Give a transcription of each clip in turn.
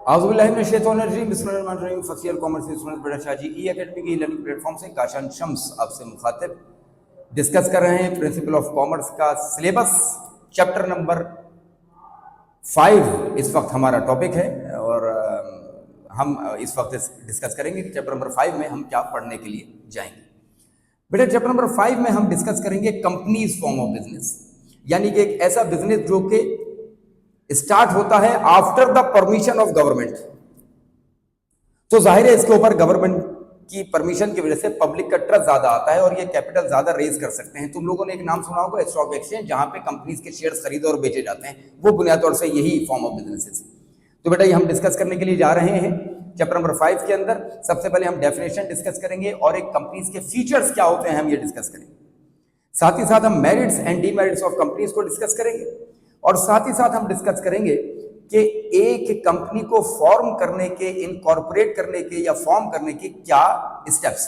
बिस्मिल्लाहिर्रहमानिर्रहीम। First year commerce student बेटा शाहजी ई academy के लर्निंग प्लेटफॉर्म से काशान शम्स आपसे मुखातिब डिस्कस कर रहे हैं प्रिंसिपल ऑफ कॉमर्स का सिलेबस चैप्टर नंबर 5 इस वक्त हमारा टॉपिक है और हम इस वक्त डिस्कस करेंगे कि चैप्टर नंबर 5 में हम क्या पढ़ने के लिए जाएंगे। बेटा चैप्टर नंबर 5 में हम डिस्कस करेंगे कंपनीज फॉर्म ऑफ बिजनेस, यानी कि एक ऐसा बिजनेस जो कि स्टार्ट होता है after the permission of government. तो जाहिर है इसके ऊपर गवर्नमेंट की परमिशन की वजह से पब्लिक का ट्रस्ट ज्यादा आता है और ये कैपिटल ज्यादा रेज कर सकते हैं। तुम लोगों ने एक नाम सुना होगा स्टॉक एक्सचेंज, जहां पे कंपनीज के शेयर खरीदे और बेचे जाते हैं, वो बुनियादी तौर से यही फॉर्म ऑफ बिजनेस है। तो बेटा ये हम डिस्कस करने के लिए जा रहे हैं चैप्टर नंबर 5 के अंदर। सबसे पहले हम डेफिनेशन डिस्कस करेंगे और एक कंपनीज के फीचर्स क्या होते हैं हम ये डिस्कस करेंगे। साथ ही साथ हम merits and demerits of companies को डिस्कस करेंगे और साथ ही साथ हम डिस्कस करेंगे कि एक कंपनी को फॉर्म करने के, इनकॉर्पोरेट करने के या फॉर्म करने के क्या स्टेप्स।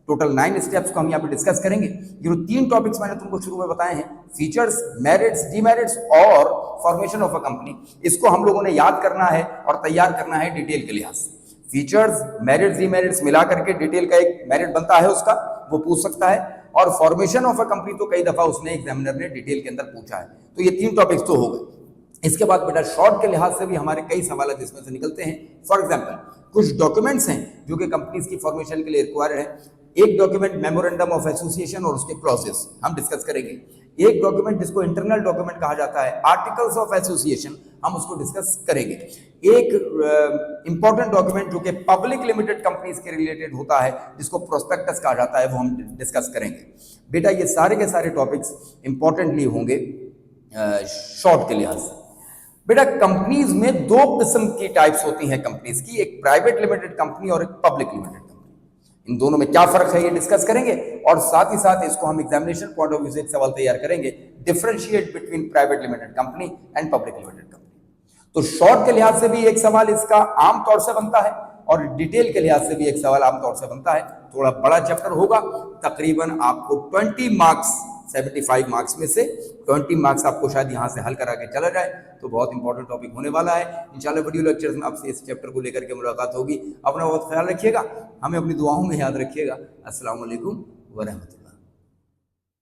टोटल 9 स्टेप्स को हम यहाँ पे डिस्कस करेंगे। जो 3 टॉपिक्स मैंने तुमको शुरू में बताए हैं, फीचर्स, मेरिट्स, डीमेरिट्स और फॉर्मेशन ऑफ अ कंपनी, इसको हम लोगों ने याद करना है और तैयार करना है डिटेल के लिहाज से। फीचर्स, मेरिट्स, डीमेरिट्स मिला करके डिटेल का एक मेरिट बनता है उसका, वो पूछ सकता है। और फॉर्मेशन ऑफ अ कंपनी तो कई दफा उसने एग्जामिनर ने डिटेल के अंदर पूछा है। तो ये 3 टॉपिक्स तो हो गए। इसके बाद बेटा शॉर्ट के लिहाज से भी हमारे कई सवाल इसमें से निकलते हैं। फॉर एग्जांपल कुछ डॉक्यूमेंट्स हैं जो कि कंपनीज की फॉर्मेशन के लिए रिक्वायर्ड है। एक डॉक्यूमेंट मेमोरेंडम ऑफ एसोसिएशन और उसके क्लॉजेस हम डिस्कस करेंगे। एक डॉक्यूमेंट जिसको इंटरनल डॉक्यूमेंट कहा जाता है, आर्टिकल्स ऑफ एसोसिएशन, हम उसको डिस्कस करेंगे। एक इंपॉर्टेंट डॉक्यूमेंट जो कि पब्लिक लिमिटेड कंपनीज के रिलेटेड होता है, जिसको प्रोस्पेक्टस कहा जाता है, वो हम डिस्कस करेंगे। बेटा ये सारे के सारे टॉपिक्स इंपॉर्टेंटली होंगे शॉर्ट के लिहाज से। बेटा कंपनीज में 2 किस्म की टाइप्स होती हैं कंपनीज की, एक प्राइवेट लिमिटेड कंपनी और एक पब्लिक लिमिटेड कंपनी। इन दोनों में क्या फर्क है ये डिस्कस करेंगे और साथ ही साथ इसको हम एग्जामिनेशन पॉइंट ऑफ व्यू से एक सवाल तैयार करेंगे, differentiate between private limited company and public limited company. तो शॉर्ट के लिहाज से भी एक सवाल इसका आम तौर से बनता है और डिटेल के लिहाज से भी एक सवाल आम तौर से बनता है। थोड़ा बड़ा चैप्टर होगा, तकरीबन आपको 20 मार्क्स, 75 मार्क्स में से 20 मार्क्स आपको शायद यहाँ से हल करा के चला जाए। तो बहुत इंपॉर्टेंट टॉपिक होने वाला है। इंशाल्लाह वीडियो लेक्चर्स में आपसे इस चैप्टर को लेकर के मुलाकात होगी। अपना बहुत ख्याल रखिएगा, हमें अपनी दुआओं में याद रखिएगा। अस्सलाम वालेकुम व रहमतुल्लाह।